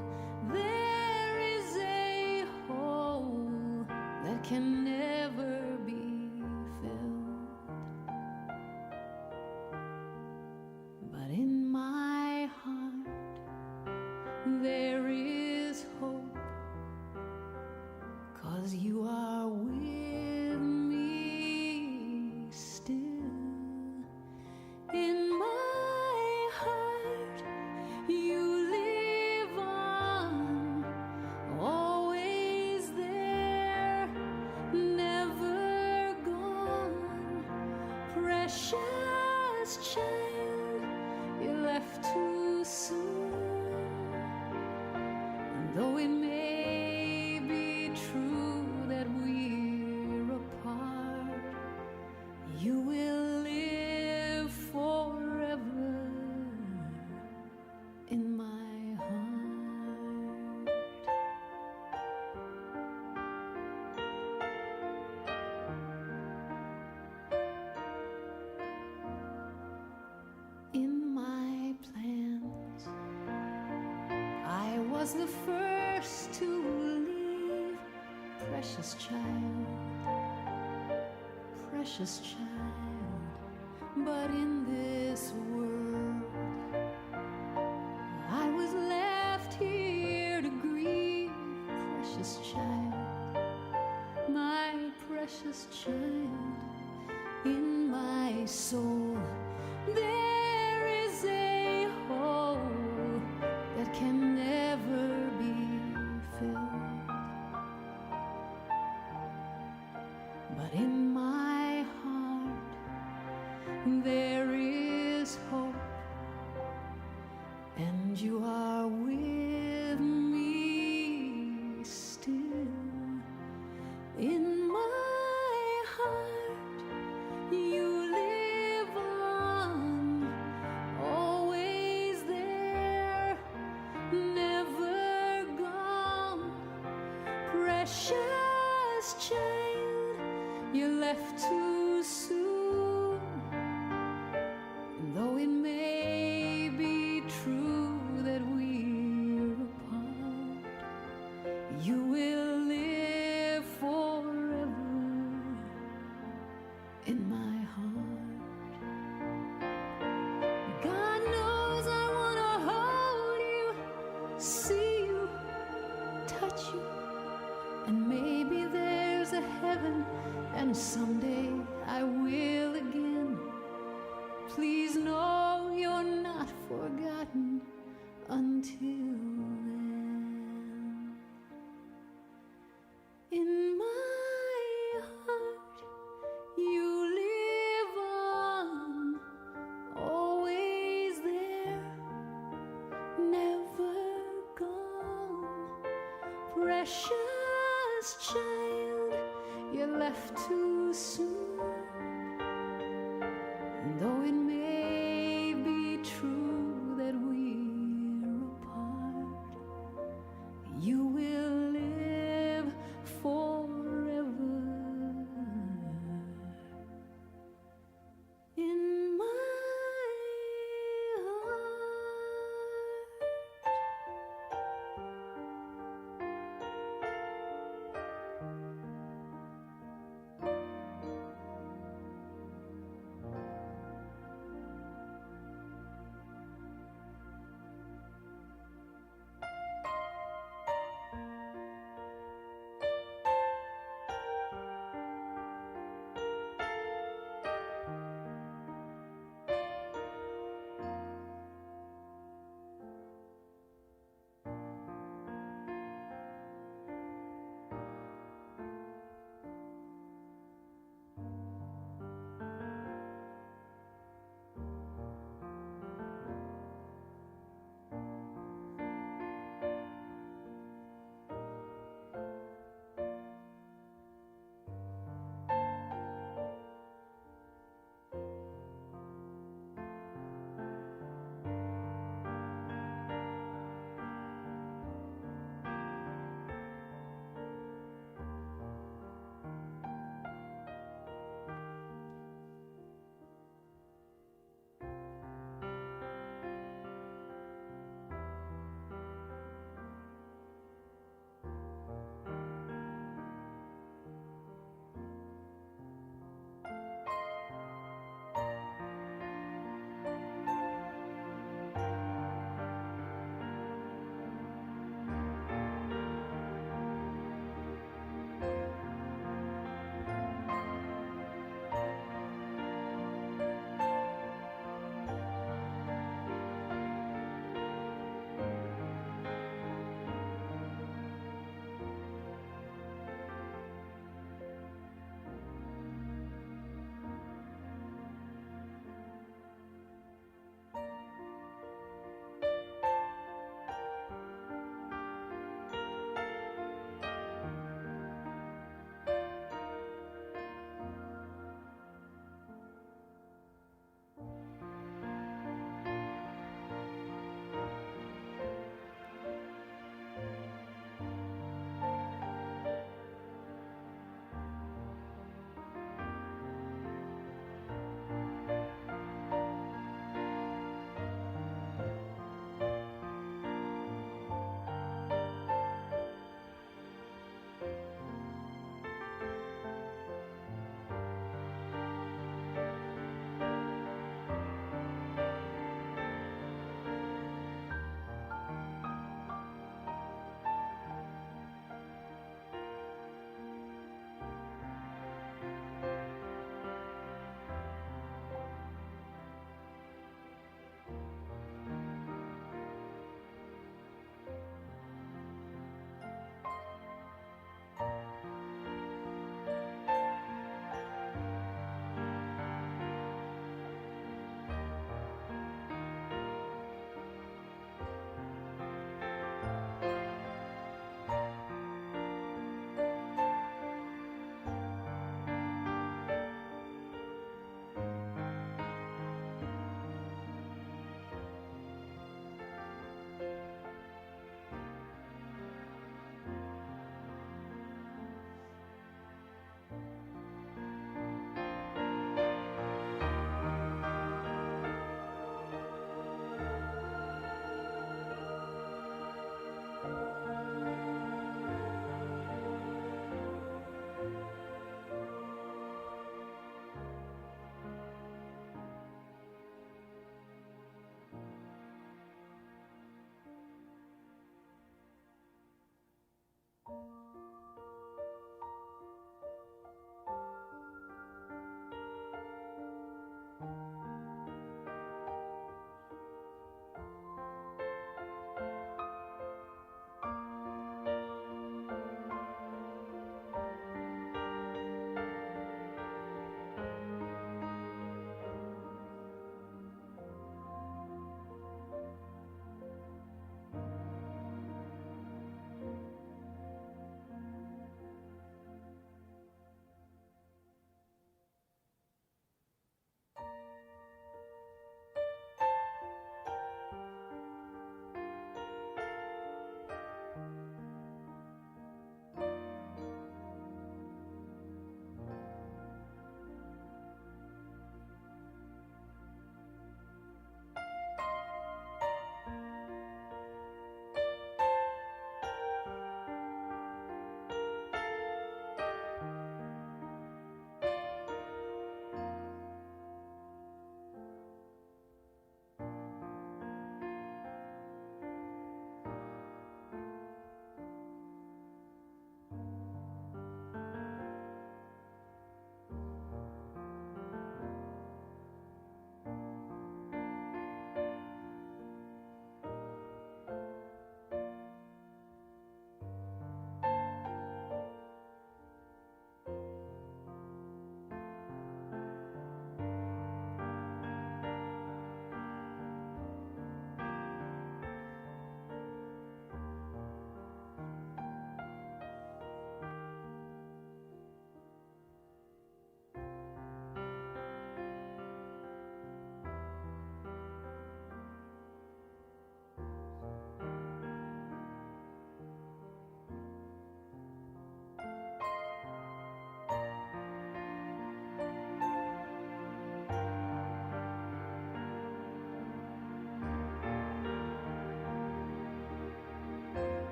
there is a hole that can never be filled. But in my heart, there is hope, 'cause you are with me still. In my heart, you live on, always there, never gone. Precious child, you left too soon. And though it may be true that we're apart, you will live forever in my heart. In my plans, I was the first to leave, precious child, precious child. But in this world, I was left here to grieve, precious child, my precious child. In my soul, there is a hole that can never be filled. But in my heart, there is hope, and you are with me still. In my heart, you live on, always there, never gone. Precious child, you left too soon. Though it may be true that we're apart, you will live forever in my heart. God knows I want to hold you, see you, touch you, and maybe there's a heaven, and someday I will again. Please know you're not forgotten until then. In my heart, you live on, always there, never gone. Precious child, you left too soon. And though it may be true that we're apart, you will live forever in my heart.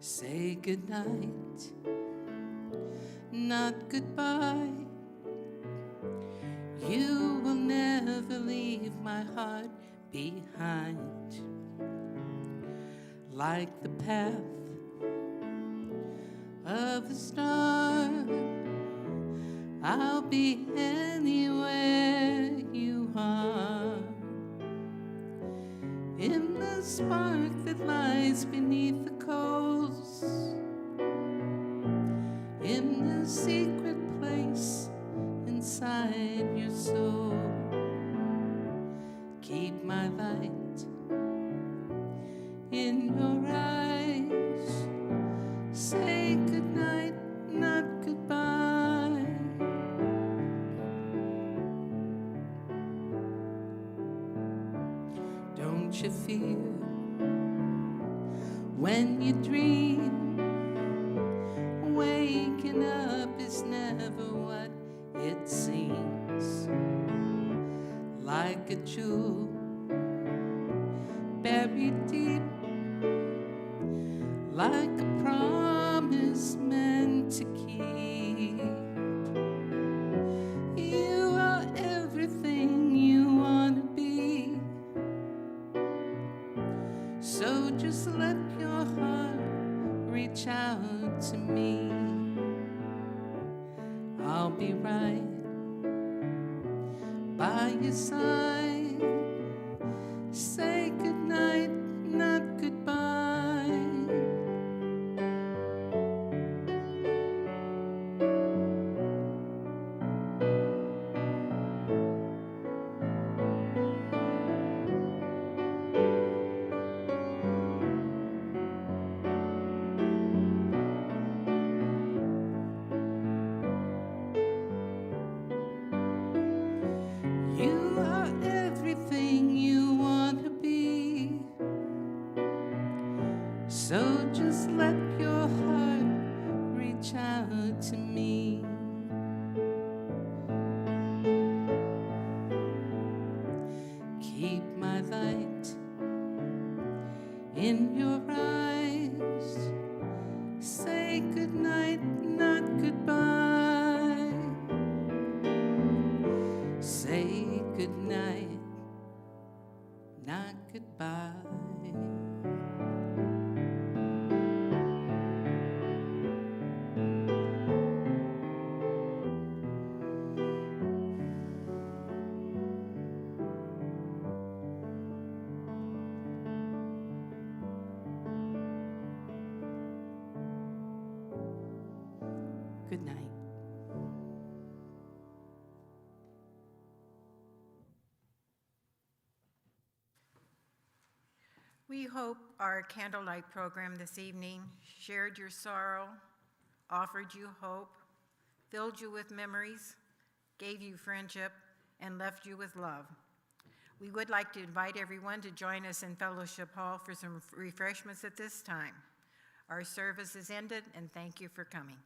say goodnight, not goodbye. You will never leave my heart behind. Like the path of a star, I'll be anywhere you are. In the spark that lies beneath the coals, in the secret place inside your soul, keep my light in your eyes, say goodnight, not goodbye. Don't you fear when you dream, waking up is never what it seems. Like a jewel buried deep, like a promise meant to keep. You are everything you want to be, so just let your heart reach out to me. I'll be right by your side, say goodnight, not goodbye. You are everything you want to be, so just let your heart reach out to me. Keep my light in your eyes, say goodnight, not goodbye. Say goodnight, not goodbye. Good night. We hope our candlelight program this evening shared your sorrow, offered you hope, filled you with memories, gave you friendship, and left you with love. We would like to invite everyone to join us in Fellowship Hall for some refreshments at this time. Our service is ended, and thank you for coming.